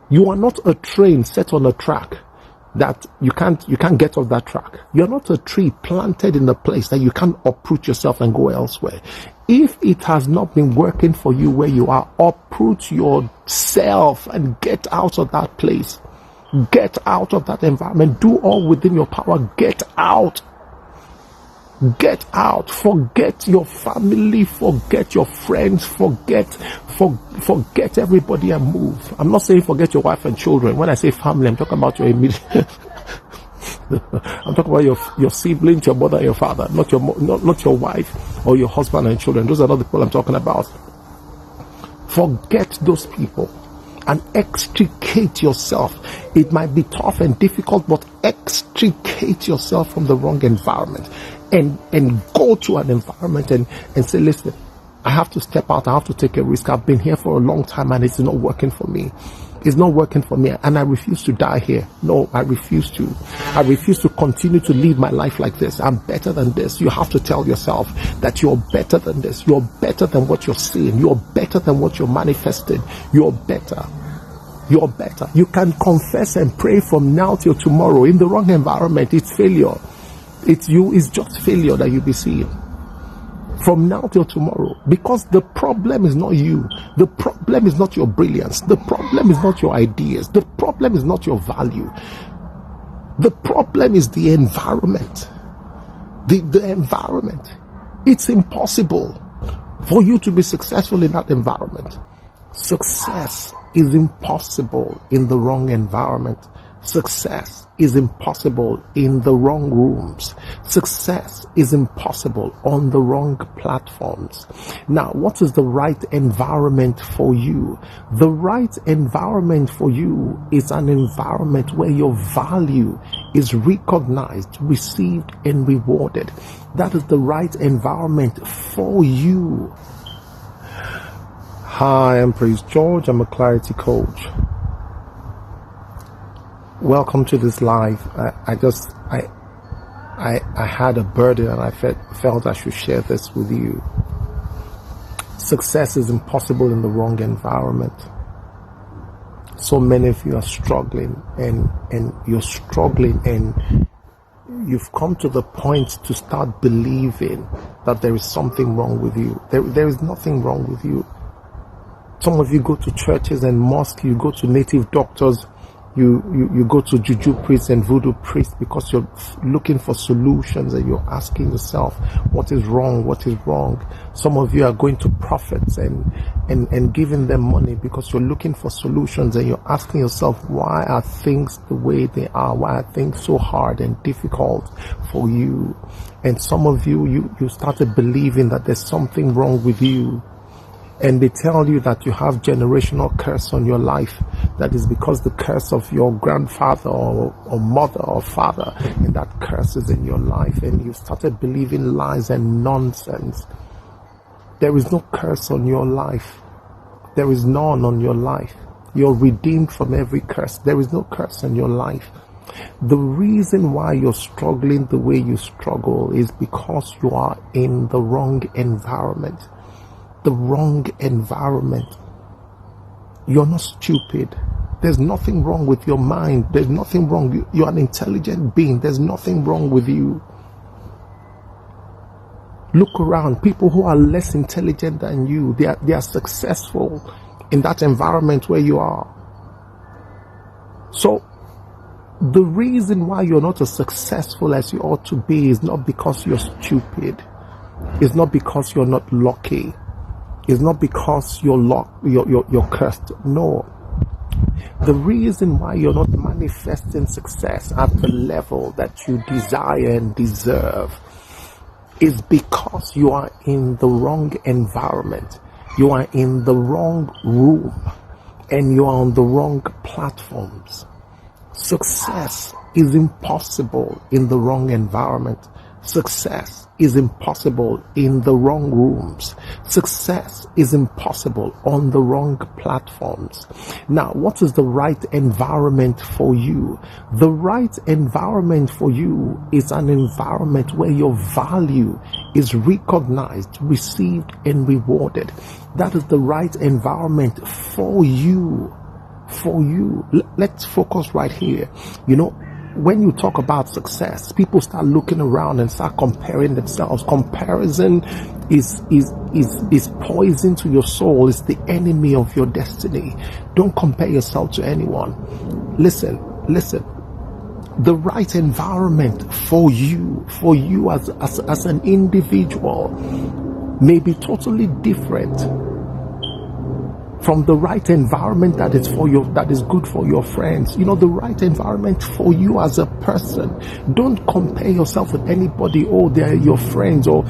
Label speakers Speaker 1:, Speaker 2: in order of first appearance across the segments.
Speaker 1: You are not a train set on a track that you can't get off that track. You're not a tree planted in a place that you can't uproot yourself and go elsewhere. If it has not been working for you where you are, uproot yourself and get out of that place. Get out of that environment. Do all within your power. Get out. Get out. Forget your family. Forget your friends. Forget everybody and move. I'm not saying forget your wife and children. When I say family, I'm talking about your immediate. I'm talking about your siblings, your mother and your father, not your wife or your husband and children. Those are not the people I'm talking about. Forget those people and extricate yourself. It might be tough and difficult, but extricate yourself from the wrong environment and go to an environment and say, listen, I have to step out. I have to take a risk. I've been here for a long time and it's not working for me. It's not working for me, and I refuse to die here. No, I refuse to. I refuse to continue to live my life like this. I'm better than this. You have to tell yourself that you're better than this. You're better than what you're seeing. You're better than what you're manifesting. You're better. You're better. You can confess and pray from now till tomorrow. In the wrong environment, it's failure. It's just failure that you'll be seeing. From now till tomorrow, because the problem is not you. The problem is not your brilliance. The problem is not your ideas. The problem is not your value. The problem is the environment. The environment. It's impossible for you to be successful in that environment. Success is impossible in the wrong environment. Success is impossible in the wrong rooms. Success is impossible on the wrong platforms. Now, what is the right environment for you? The right environment for you is an environment where your value is recognized, received, and rewarded. That is the right environment for you. Hi, I'm Praise George. I'm a clarity coach. Welcome to this live. I had a burden and I felt I should share this with you. Success is impossible in the wrong environment. So many of you are struggling and you're struggling and you've come to the point to start believing that there is something wrong with you. There is nothing wrong with you. Some of you go to churches and mosques, you go to native doctors, you go to juju priests and voodoo priests because you're looking for solutions and you're asking yourself, what is wrong? What is wrong? Some of you are going to prophets and giving them money because you're looking for solutions and you're asking yourself, why are things the way they are? Why are things so hard and difficult for you? And some of you started believing that there's something wrong with you. And they tell you that you have generational curse on your life. That is because the curse of your grandfather or mother or father, and that curse is in your life. And you started believing lies and nonsense. There is no curse on your life. There is none on your life. You're redeemed from every curse. There is no curse on your life. The reason why you're struggling the way you struggle is because you are in the wrong environment. The wrong environment. You're not stupid. There's nothing wrong with your mind. There's nothing wrong. You're an intelligent being. There's nothing wrong with you. Look around. People who are less intelligent than you, they are successful in that environment where you are. So the reason why you're not as successful as you ought to be is not because you're stupid. It's not because you're not lucky. It's not because you're cursed. No. The reason why you're not manifesting success at the level that you desire and deserve is because you are in the wrong environment. You are in the wrong room and you are on the wrong platforms. Success is impossible in the wrong environment. Success is impossible in the wrong rooms. Success is impossible on the wrong platforms. Now, what is the right environment for you? The right environment for you is an environment where your value is recognized, received, and rewarded. That is the right environment for you. for you. Let's focus right here. You know, when you talk about success, people start looking around and start comparing themselves. Comparison is poison to your soul. It's the enemy of your destiny. Don't compare yourself to anyone. Listen. The right environment for you as an individual may be totally different from the right environment that is good for your friends. You know, the right environment for you as a person. Don't compare yourself with anybody. Oh, they're your friends, or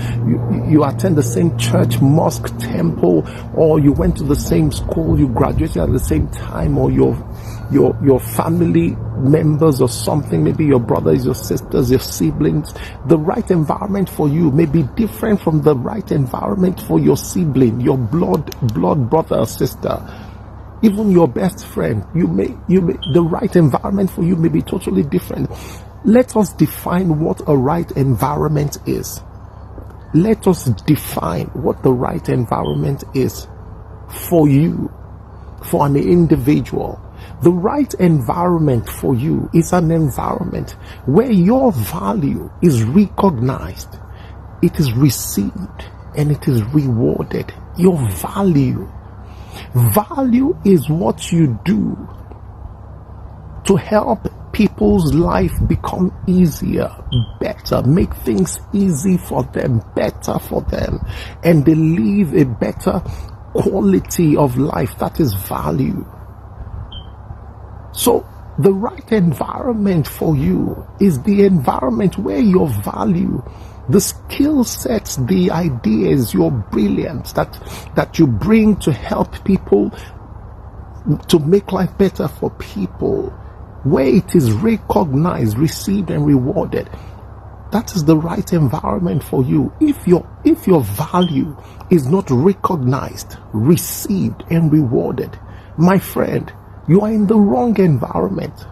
Speaker 1: you attend the same church, mosque, temple, or you went to the same school, you graduated at the same time, or your family members or something, maybe your brothers, your sisters, your siblings. The right environment for you may be different from the right environment for your sibling, your blood brother or sister, even your best friend. The right environment for you may be totally different. Let us define what a right environment is. Let us define what the right environment is for you, for an individual. The right environment for you is an environment where your value is recognized, it is received, and it is rewarded. Your value is what you do to help people's life become easier, better, make things easy for them, better for them, and they live a better quality of life. That is value. So the right environment for you is the environment where your value, the skill sets, the ideas, your brilliance that you bring to help people, to make life better for people, where it is recognized, received, and rewarded. That is the right environment for you. If your value is not recognized, received, and rewarded, my friend, you are in the wrong environment.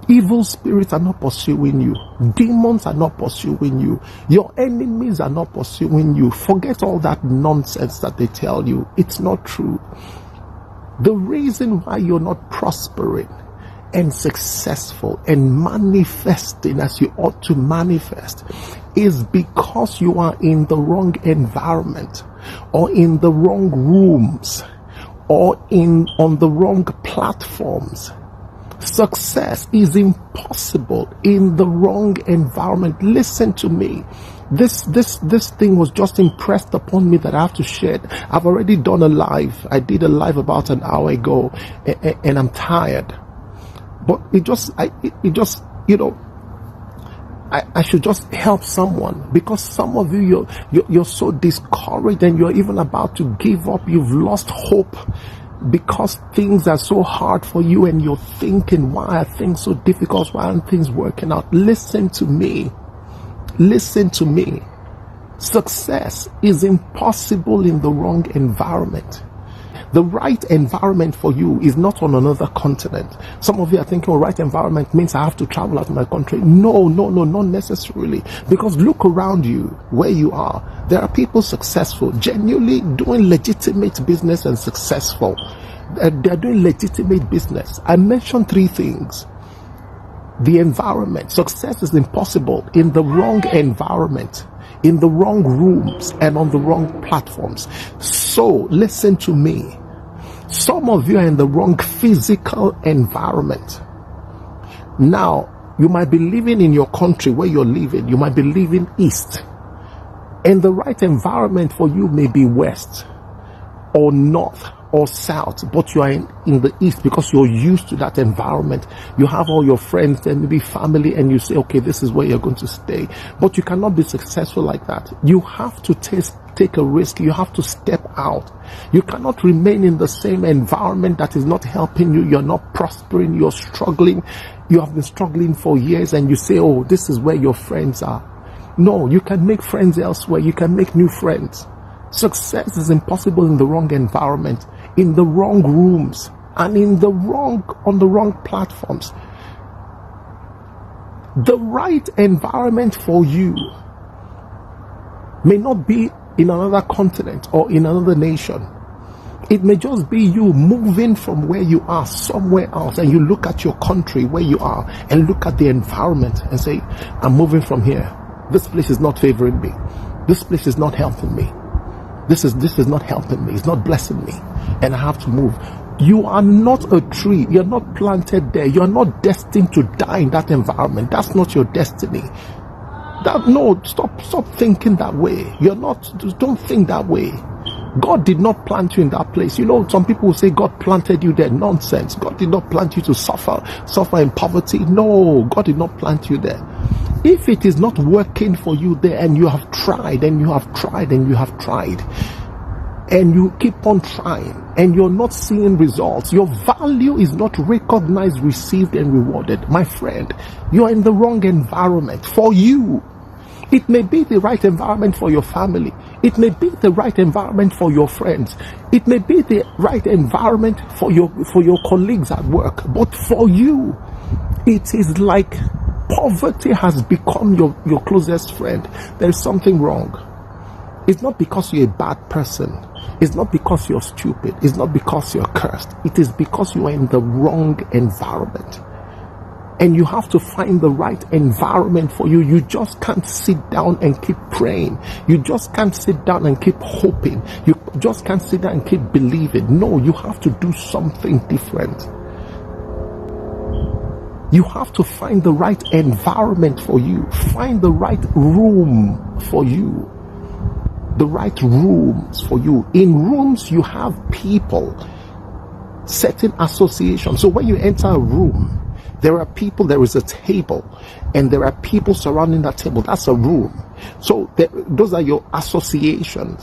Speaker 1: Evil spirits are not pursuing you. Demons are not pursuing you. Your enemies are not pursuing you. Forget all that nonsense that they tell you. It's not true. The reason why you're not prospering and successful and manifesting as you ought to manifest is because you are in the wrong environment, or in the wrong rooms, or on the wrong platforms. Success is impossible in the wrong environment. Listen to me. This thing was just impressed upon me that I have to share. I've already done a live. I did a live about an hour ago, and I'm tired. But I should just help someone, because some of you're so discouraged and you're even about to give up. You've lost hope because things are so hard for you, and you're thinking, why are things so difficult? Why aren't things working out? Listen to me. Success is impossible in the wrong environment. The right environment for you is not on another continent. Some of you are thinking, right environment means I have to travel out of my country. No, not necessarily. Because look around you, where you are. There are people successful, genuinely doing legitimate business and successful. They're doing legitimate business. I mentioned 3 things. The environment. Success is impossible in the wrong environment, in the wrong rooms, and on the wrong platforms. So listen to me. Some of you are in the wrong physical environment. Now, you might be living in your country where you're living. You might be living east. And the right environment for you may be west or north or south, but you are in the east because you're used to that environment. You have all your friends and maybe family, and you say, okay, this is where you're going to stay. But you cannot be successful like that. You have to take a risk. You have to step out. You cannot remain in the same environment that is not helping you. You're not prospering. You're struggling. You have been struggling for years, and you say, oh, this is where your friends are. No, you can make friends elsewhere. You can make new friends. Success is impossible in the wrong environment, in the wrong rooms, and on the wrong platforms. The right environment for you may not be in another continent or in another nation. It may just be you moving from where you are somewhere else, and you look at your country where you are and look at the environment and say, I'm moving from here. This place is not favoring me. This place is not helping me. This is not helping me. It's not blessing me. And I have to move. You are not a tree. You're not planted there. You're not destined to die in that environment. That's not your destiny. Stop thinking that way. Don't think that way. God did not plant you in that place. Some people will say God planted you there. Nonsense. God did not plant you to suffer in poverty. No, God did not plant you there. If it is not working for you there, and you have tried and you have tried and you have tried, and you keep on trying and you're not seeing results, your value is not recognized, received, and rewarded, my friend, you're in the wrong environment for you. It may be the right environment for your family. It may be the right environment for your friends. It may be the right environment for your colleagues at work. But for you, it is like poverty has become your closest friend. There is something wrong. It's not because you're a bad person. It's not because you're stupid. It's not because you're cursed. It is because you are in the wrong environment. And you have to find the right environment for you. You just can't sit down and keep praying. You just can't sit down and keep hoping. You just can't sit down and keep believing. No, you have to do something different. You have to find the right environment for you. Find the right room for you. The right rooms for you. In rooms, you have people, certain associations. So when you enter a room, there are people, there is a table, and there are people surrounding that table. That's a room. So those are your associations.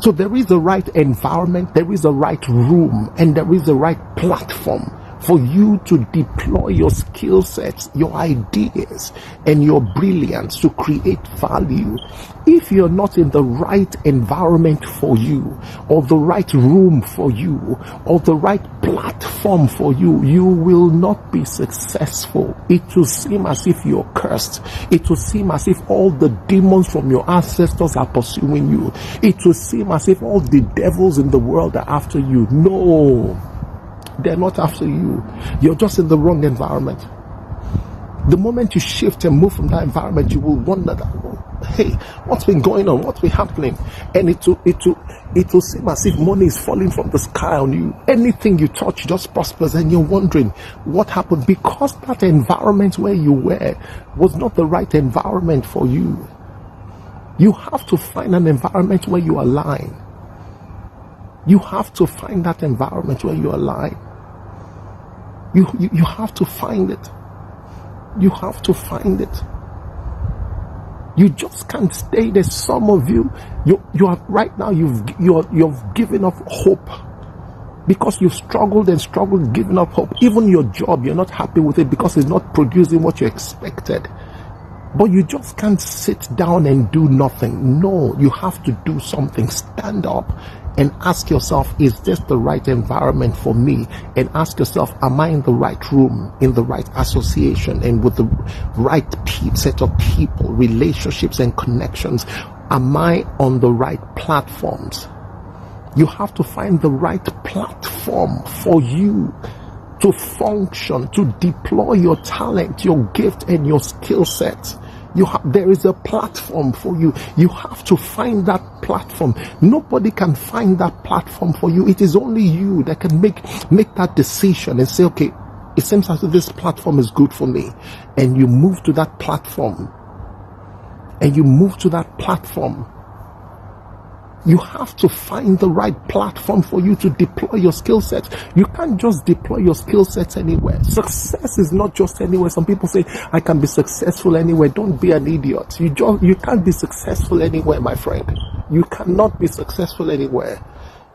Speaker 1: So there is a right environment, there is a right room, and there is a right platform for you to deploy your skill sets, your ideas, and your brilliance to create value. If you're not in the right environment for you, or the right room for you, or the right platform for you, you will not be successful. It will seem as if you're cursed. It will seem as if all the demons from your ancestors are pursuing you. It will seem as if all the devils in the world are after you. No. They're not after you. You're just in the wrong environment. The moment you shift and move from that environment, you will wonder that, hey, what's been going on? What's been happening? And it will seem as if money is falling from the sky on you. Anything you touch just prospers, and you're wondering what happened, because that environment where you were was not the right environment for you. You have to find an environment where you align. You have to find that environment where you align. You have to find it. You have to find it. You just can't stay there. Some of you are right now, you've given up hope because you've struggled, giving up hope. Even your job, you're not happy with it because it's not producing what you expected. But you just can't sit down and do nothing. No, you have to do something. Stand up and ask yourself, is this the right environment for me? And ask yourself, am I in the right room, in the right association, and with the right set of people, relationships, and connections? Am I on the right platforms? You have to find the right platform for you to function, to deploy your talent, your gift, and your skill set. There is a platform for you. You have to find that platform. Nobody can find that platform for you. It is only you that can make that decision and say, okay, it seems as if this platform is good for me. And you move to that platform. You have to find the right platform for you to deploy your skill sets. You can't just deploy your skill sets anywhere. Success is not just anywhere. Some people say, I can be successful anywhere. Don't be an idiot. You can't be successful anywhere, my friend. You cannot be successful anywhere.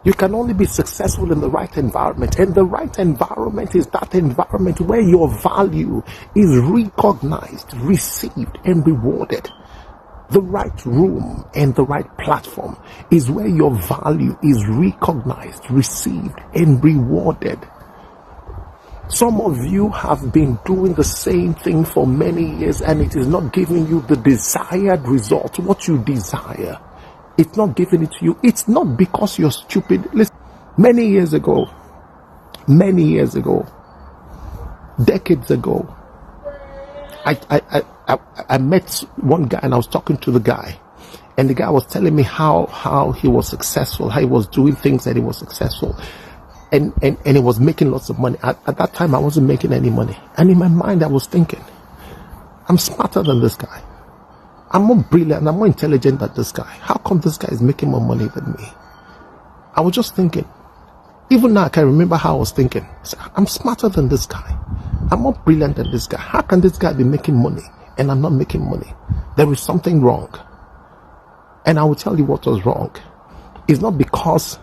Speaker 1: You can only be successful in the right environment. And the right environment is that environment where your value is recognized, received, and rewarded. The right room and the right platform is where your value is recognized, received, and rewarded. Some of you have been doing the same thing for many years, and it is not giving you the desired result, what you desire. It's not giving it to you. It's not because you're stupid. Listen, many years ago, decades ago, I met one guy and I was talking to the guy, and the guy was telling me how he was successful, how he was doing things that he was successful, and he was making lots of money. At that time, I wasn't making any money, and in my mind, I was thinking, I'm smarter than this guy. I'm more brilliant, I'm more intelligent than this guy. How come this guy is making more money than me? I was just thinking. Even now, I can remember how I was thinking. I'm smarter than this guy. I'm more brilliant than this guy. How can this guy be making money and I'm not making money? There is something wrong. And I will tell you what was wrong. It's not because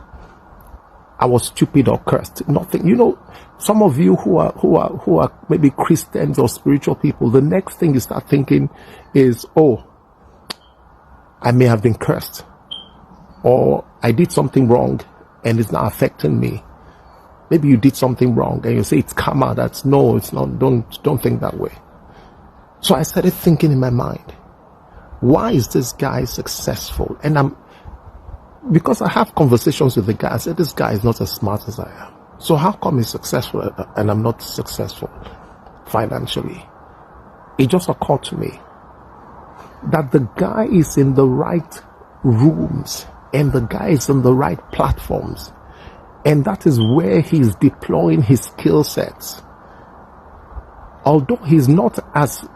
Speaker 1: I was stupid or cursed. Nothing. You know, some of you who are maybe Christians or spiritual people, the next thing you start thinking is, oh, I may have been cursed, or I did something wrong and it's not affecting me. Maybe you did something wrong and you say it's karma. It's not. Don't think that way. So I started thinking in my mind, why is this guy successful? And because I have conversations with the guy, I said, this guy is not as smart as I am. So how come he's successful and I'm not successful financially? It just occurred to me that the guy is in the right rooms and the guy is on the right platforms, and that is where he's deploying his skill sets. Although he's not as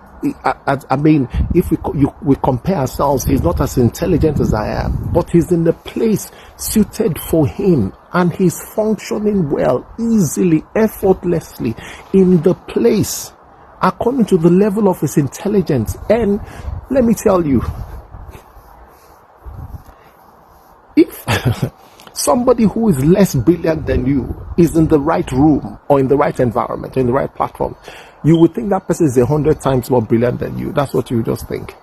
Speaker 1: I mean, if we compare ourselves, he's not as intelligent as I am, but he's in the place suited for him, and he's functioning well, easily, effortlessly in the place according to the level of his intelligence. And let me tell you, if somebody who is less brilliant than you is in the right room or in the right environment, in the right platform, you would think that person is 100 times more brilliant than you. That's what you just think.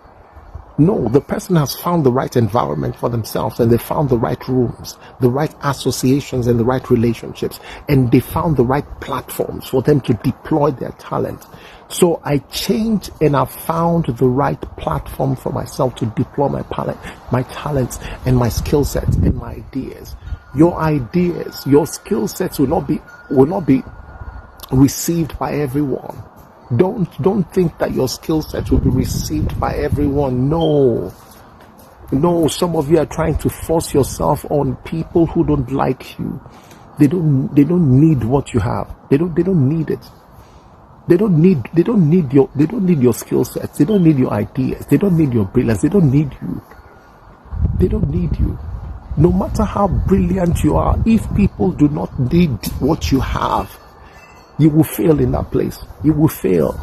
Speaker 1: No, the person has found the right environment for themselves, and they found the right rooms, the right associations, and the right relationships, and they found the right platforms for them to deploy their talent. So I changed and I found the right platform for myself to deploy my talents and my skill sets and my ideas. Your ideas, your skill sets will not be received by everyone. Don't think that your skill set will be received by everyone. No, some of you are trying to force yourself on people who don't like you. They don't need what you have. They don't need it. They don't need your skill sets. They don't need your ideas. They don't need your brilliance. They don't need you. They don't need you. No matter how brilliant you are, if people do not need what you have, you will fail in that place. You will fail.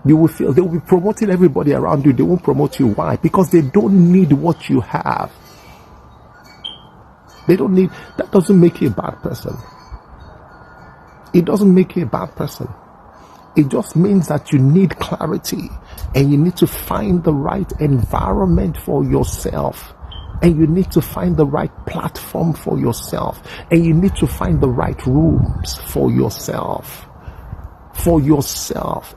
Speaker 1: They will be promoting everybody around you. They won't promote you. Why? Because they don't need what you have. That doesn't make you a bad person. It doesn't make you a bad person. It just means that you need clarity, and you need to find the right environment for yourself, and you need to find the right platform for yourself, and you need to find the right rooms for yourself.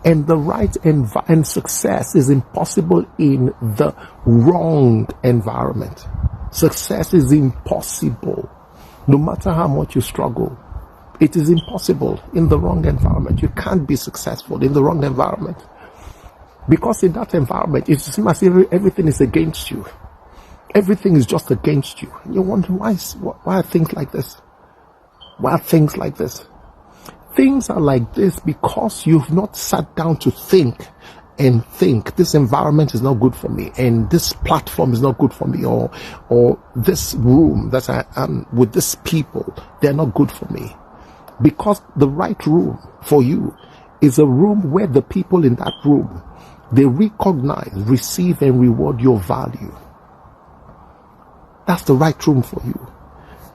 Speaker 1: And the right and success is impossible in the wrong environment. Success is impossible, no matter how much you struggle. It is impossible in the wrong environment. You can't be successful in the wrong environment, because in that environment it seems as if everything is against you. Everything is just against you. And you wonder, why are things like this? Why are things like this? Things are like this because you've not sat down to think this environment is not good for me, and this platform is not good for me, or this room that I am with these people, they're not good for me. Because the right room for you is a room where the people in that room, they recognize, receive, and reward your value. That's the right room for you.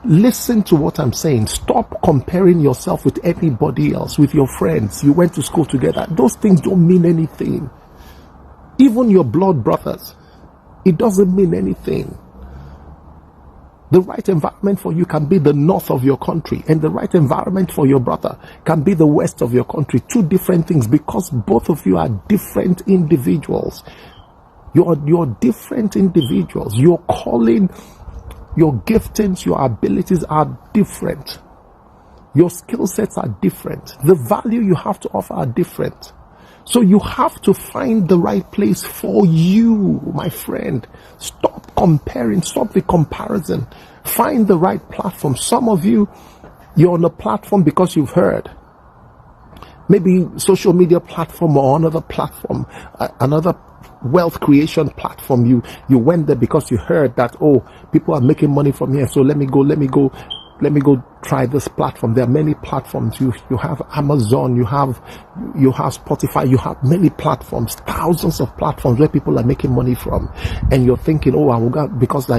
Speaker 1: Listen to what I'm saying. Stop comparing yourself with anybody else, with your friends. You went to school together. Those things don't mean anything. Even your blood brothers, it doesn't mean anything. The right environment for you can be the north of your country, and the right environment for your brother can be the west of your country. Two different things, because both of you are different individuals. You're different individuals. Your calling, your giftings, your abilities are different. Your skill sets are different. The value you have to offer are different. So you have to find the right place for you, my friend. Stop comparing. Stop the comparison. Find the right platform. Some of you, you're on a platform because you've heard. Maybe social media platform or another platform, another wealth creation platform. You went there because you heard that, oh, people are making money from here. So let me go try this platform. There are many platforms. You have Amazon, you have Spotify, you have many platforms, thousands of platforms where people are making money from. And you're thinking, oh, I will go because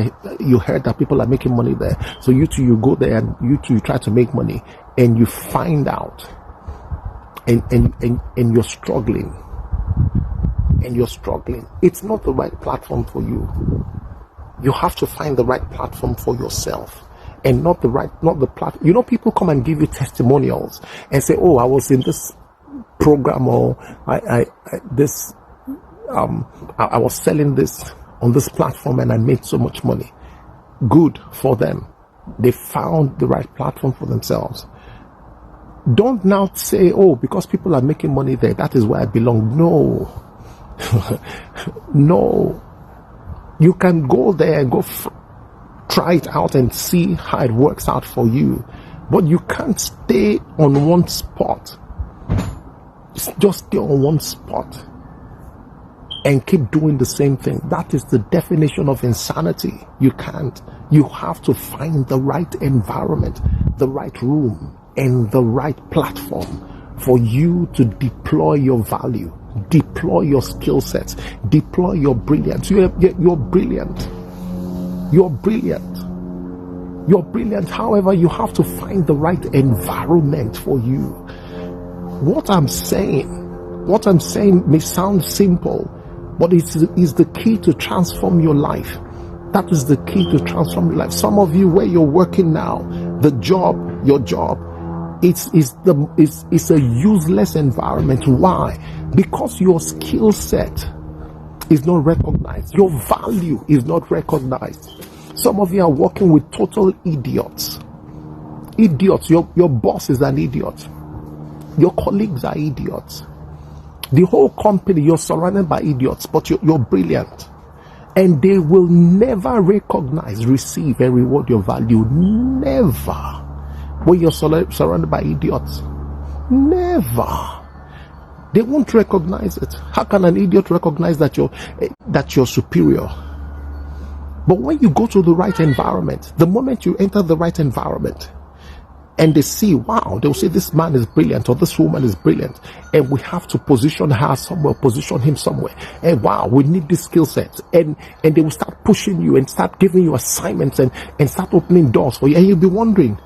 Speaker 1: you heard that people are making money there. So you go there and you try to make money, and you find out and you're struggling. And you're struggling. It's not the right platform for you. You have to find the right platform for yourself. And not the platform. You know, people come and give you testimonials and say, oh, I was in this program, or I was selling this on this platform and I made so much money. Good for them. They found the right platform for themselves. Don't now say, oh, because people are making money there, that is where I belong. No. No. You can go there and try it out and see how it works out for you, but you can't stay on one spot. Just stay on one spot and keep doing the same thing. That is the definition of insanity. You can't. You have to find the right environment, the right room, and the right platform for you to deploy your value, deploy your skill sets, deploy your brilliance. You're brilliant. You're brilliant. You're brilliant. However, you have to find the right environment for you. What I'm saying may sound simple, but it is the key to transform your life. That is the key to transform your life. Some of you, where you're working now, your job, it's a useless environment. Why? Because your skill set is not recognized. Your value is not recognized. Some of you are working with total idiots. Idiots. Your boss is an idiot. Your colleagues are idiots. The whole company, you're surrounded by idiots, but you're brilliant. And they will never recognize, receive, and reward your value. Never. When you're surrounded by idiots. Never. They won't recognize it. How can an idiot recognize that you're superior? But when you go to the right environment, the moment you enter the right environment, and they see, wow, they'll say this man is brilliant or this woman is brilliant, and we have to position her somewhere, position him somewhere, and wow, we need this skill set, and they will start pushing you and start giving you assignments and start opening doors for you, and you'll be wondering,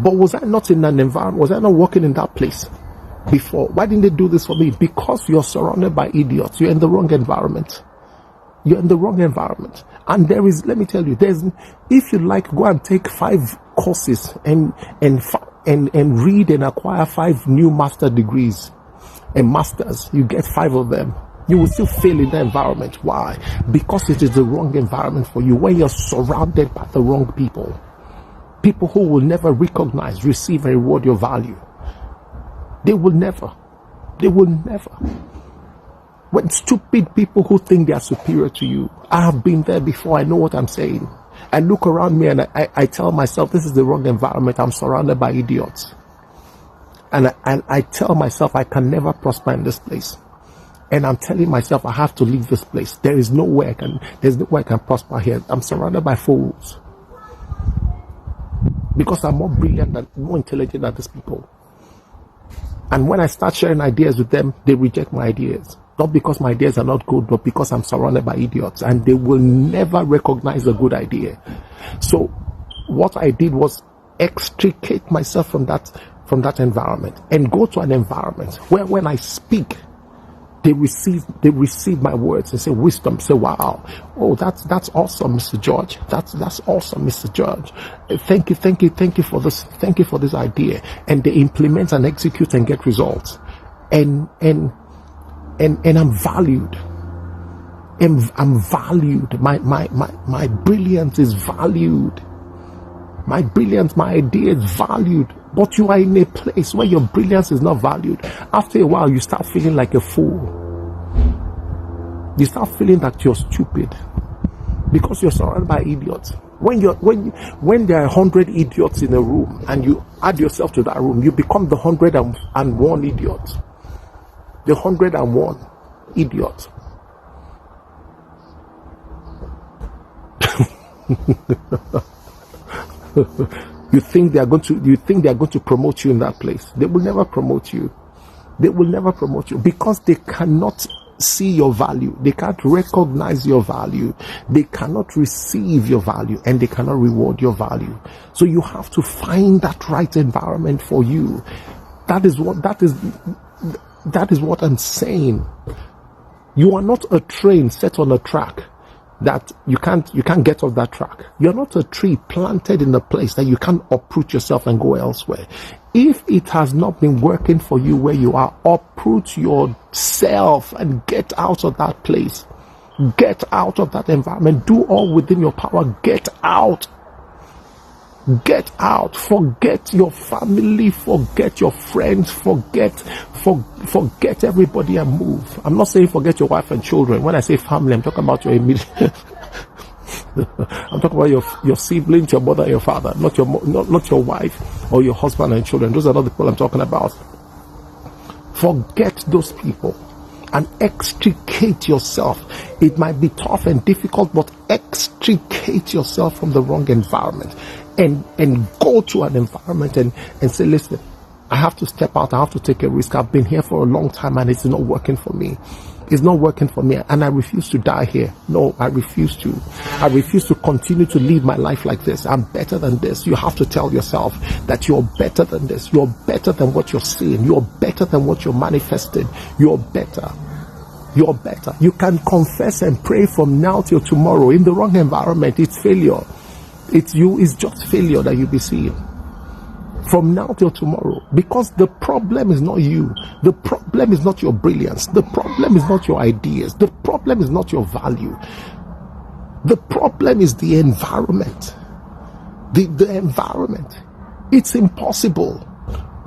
Speaker 1: but was I not in an environment, was I not working in that place before? Why didn't they do this for me? Because you're surrounded by idiots. You're in the wrong environment. You're in the wrong environment. And let me tell you, if you like, go and take 5 courses and read and acquire 5 new master degrees and masters. You get 5 of them. You will still fail in the environment. Why? Because it is the wrong environment for you. When you're surrounded by the wrong people who will never recognize, receive, and reward your value. They will never. When stupid people who think they are superior to you, I have been there before, I know what I'm saying. I look around me and I tell myself, this is the wrong environment, I'm surrounded by idiots. And I tell myself, I can never prosper in this place. And I'm telling myself, I have to leave this place. There's no way I can prosper here. I'm surrounded by fools. Because I'm more brilliant and more intelligent than these people. And when I start sharing ideas with them, they reject my ideas. Not because my ideas are not good, but because I'm surrounded by idiots. And they will never recognize a good idea. So what I did was extricate myself from that environment and go to an environment where when I speak, they receive my words and say wisdom, say, wow, oh, that's awesome, Mr. George. That's awesome, Mr. George. Thank you for this. Thank you for this idea. And they implement and execute and get results. And I'm valued. I'm valued. My brilliance is valued. My brilliance, my idea is valued. But you are in a place where your brilliance is not valued. After a while, you start feeling like a fool. You start feeling that you're stupid because you're surrounded by idiots. When there are 100 idiots in a room and you add yourself to that room, you become the 101 idiot. The 101 idiot. You think they are going to promote you in that place? They will never promote you. They will never promote you because they cannot see your value. They can't recognize your value. They cannot receive your value, and they cannot reward your value. So you have to find that right environment for you. That is what I'm saying. You are not a train set on a track that you can't get off that track. You're not a tree planted in a place that you can't uproot yourself and go elsewhere. If it has not been working for you where you are, uproot yourself and get out of that place. Get out of that environment. Do all within your power. Get out. Get out. Forget your family. Forget your friends. Forget everybody and move. I'm not saying forget your wife and children. When I say family, I'm talking about your immediate. I'm talking about your siblings, your mother, and your father, not your wife or your husband and children. Those are not the people I'm talking about. Forget those people and extricate yourself. It might be tough and difficult, but extricate yourself from the wrong environment and go to an environment and say, listen, I have to step out. I have to take a risk. I've been here for a long time and it's not working for me. It's not working for me, and I refuse to die here. No, I refuse to. I refuse to continue to live my life like this. I'm better than this. You have to tell yourself that you're better than this. You're better than what you're seeing. You're better than what you're manifesting. You're better. You're better. You can confess and pray from now till tomorrow. In the wrong environment, it's failure. It's just failure that you'll be seeing. From now till tomorrow, because the problem is not you. The problem is not your brilliance. The problem is not your ideas. The problem is not your value. The problem is the environment. The environment. It's impossible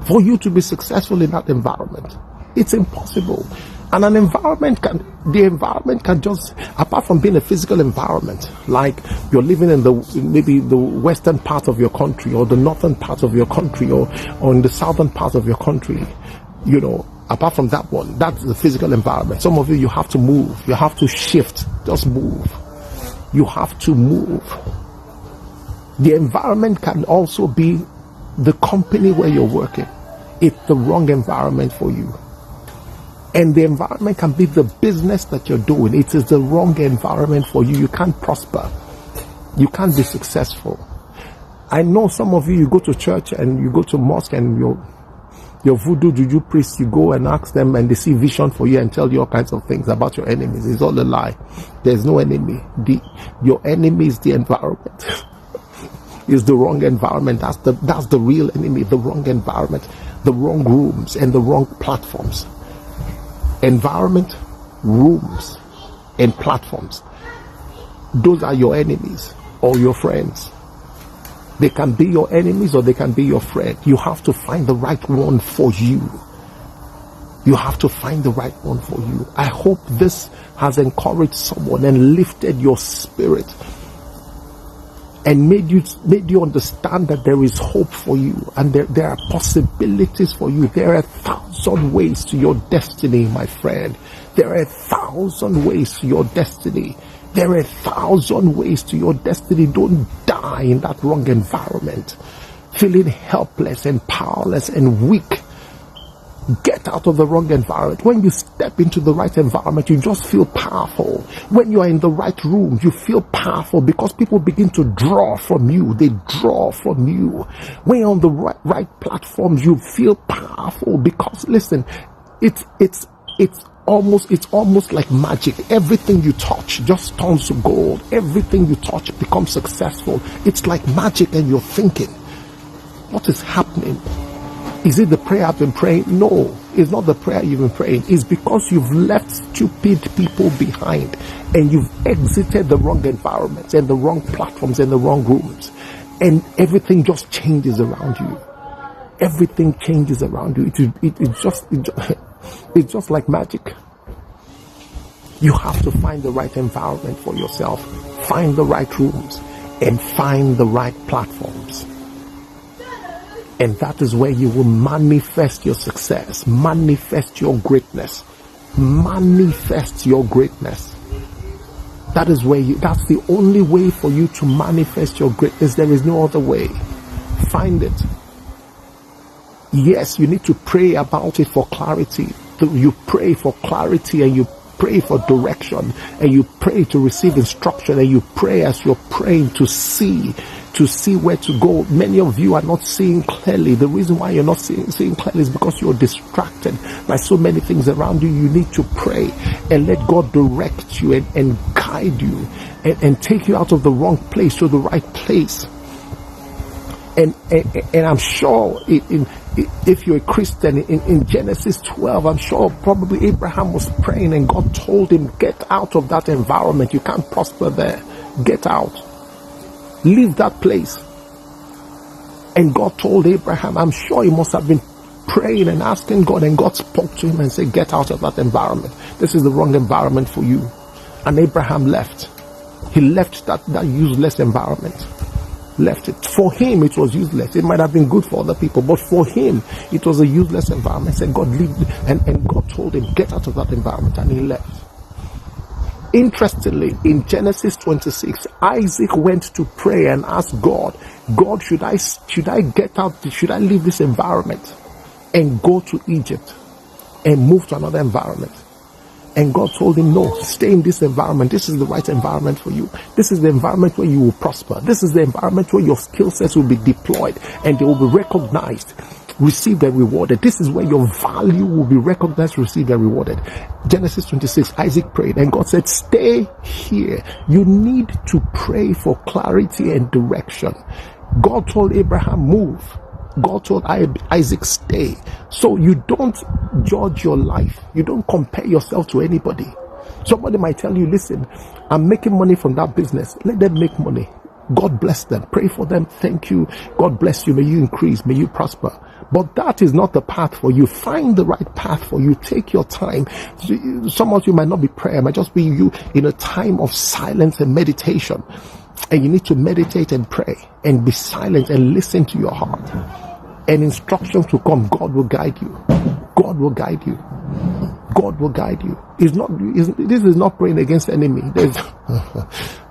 Speaker 1: for you to be successful in that environment. It's impossible. And the environment can just, apart from being a physical environment, like you're living in maybe the western part of your country or the northern part of your country or in the southern part of your country, apart from that one, that's the physical environment. Some of you have to move. You have to shift. Just move. You have to move. The environment can also be the company where you're working. It's the wrong environment for you. And the environment can be the business that you're doing. It is the wrong environment for you. You can't prosper. You can't be successful. I know some of you go to church and you go to mosque and your voodoo juju priest, you go and ask them and they see vision for you and tell you all kinds of things about your enemies. It's all a lie. There's no enemy. Your enemy is the environment. It's the wrong environment. That's the real enemy. The wrong environment, the wrong rooms and the wrong platforms. Environment, rooms, and platforms. Those are your enemies or your friends. They can be your enemies or they can be your friend. You have to find the right one for you. You have to find the right one for you. I hope this has encouraged someone and lifted your spirit and made you understand that there is hope for you and there are possibilities for you. There are 1,000 ways to your destiny, my friend. There are 1,000 ways to your destiny. There are 1,000 ways to your destiny. Don't die in that wrong environment, feeling helpless and powerless and weak. Get out of the wrong environment. When you step into the right environment, you just feel powerful. When you are in the right room, you feel powerful because people begin to draw from you. They draw from you. When you're on the right platforms, you feel powerful because, listen, it's almost like magic. Everything you touch just turns to gold. Everything you touch becomes successful. It's like magic, and you're thinking, what is happening? Is it the prayer I've been praying? No, it's not the prayer you've been praying. It's because you've left stupid people behind and you've exited the wrong environments and the wrong platforms and the wrong rooms, and everything just changes around you. Everything changes around you. It's just like magic. You have to find the right environment for yourself, find the right rooms, and find the right platforms. And that is where you will manifest your success, manifest your greatness, manifest your greatness. That's the only way for you to manifest your greatness. There is no other way. Find it. Yes, you need to pray about it for clarity. You pray for clarity, and you pray for direction, and you pray to receive instruction, and you pray as you're praying to see where to go. Many of you are not seeing clearly. The reason why you're not seeing clearly is because you're distracted by so many things around you. You need to pray and let God direct you and guide you and take you out of the wrong place to the right place. And I'm sure if you're a Christian, in Genesis 12, I'm sure probably Abraham was praying and God told him, get out of that environment. You can't prosper there. Get out. Leave that place. And God told Abraham, I'm sure he must have been praying and asking God, and God spoke to him and said, get out of that environment. This is the wrong environment for you. And Abraham left. He left that useless environment. Left it. For him, it was useless. It might have been good for other people, but for him, it was a useless environment. And God and God told him, get out of that environment, and he left. Interestingly, in Genesis 26, Isaac went to pray and asked God, should I get out? Should I leave this environment and go to Egypt and move to another environment? And God told him, no, stay in this environment. This is the right environment for you. This is the environment where you will prosper. This is the environment where your skill sets will be deployed and they will be recognized, received and rewarded. This is where your value will be recognized, received and rewarded. Genesis 26, Isaac prayed and God said, stay here. You need to pray for clarity and direction. God told Abraham, move. God told Isaac, stay. So you don't judge your life. You don't compare yourself to anybody. Somebody might tell you, listen, I'm making money from that business. Let them make money. God bless them. Pray for them. Thank you. God bless you. May you increase. May you prosper. But that is not the path for you. Find the right path for you. Take your time. Some of you might not be prayer. It might just be you in a time of silence and meditation. And you need to meditate and pray and be silent and listen to your heart. And instructions will come. God will guide you. God will guide you. God will guide you. This is not praying against the enemy.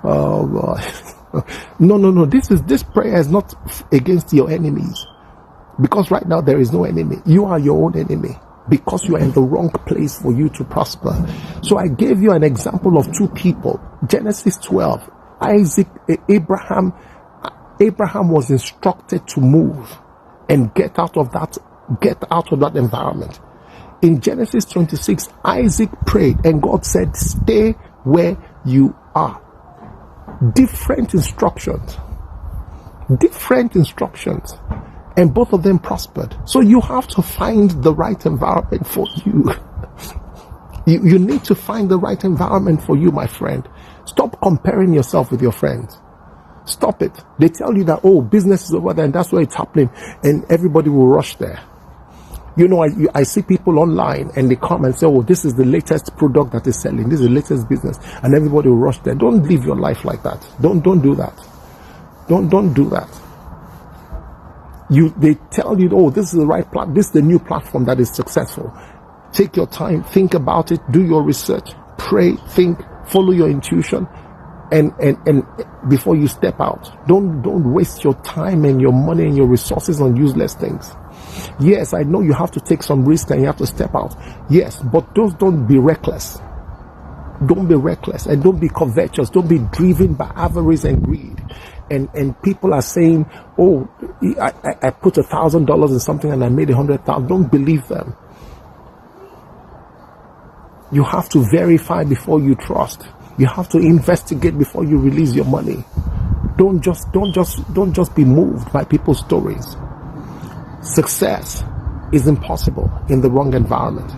Speaker 1: Oh God. No. This prayer is not against your enemies. Because right now there is no enemy. You are your own enemy. Because you are in the wrong place for you to prosper. So I gave you an example of two people. Genesis 12. Abraham was instructed to move and get out of that environment. In Genesis 26, Isaac prayed and God said, stay where you are. Different instructions. And both of them prospered. So you have to find the right environment for you. You need to find the right environment for you, my friend. Stop comparing yourself with your friends. Stop it. They tell you that, oh, business is over there and that's where it's happening, and everybody will rush there. You know, I see people online and they come and say, oh, this is the latest product that is selling. This is the latest business, and everybody will rush there. Don't live your life like that. Don't do that. Don't do that. They tell you, oh, this is the right platform. This is the new platform that is successful. Take your time, think about it, do your research, pray, think, follow your intuition, and before you step out. Don't waste your time and your money and your resources on useless things. Yes, I know you have to take some risk and you have to step out. Yes, but don't be reckless. Don't be reckless and don't be covetous. Don't be driven by avarice and greed. And people are saying, oh, I put $1,000 in something and I made 100,000. Don't believe them. You have to verify before you trust. You have to investigate before you release your money. Don't just be moved by people's stories. Success is impossible in the wrong environment.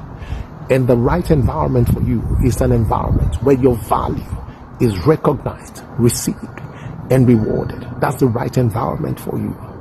Speaker 1: And the right environment for you is an environment where your value is recognized, received, and rewarded. That's the right environment for you.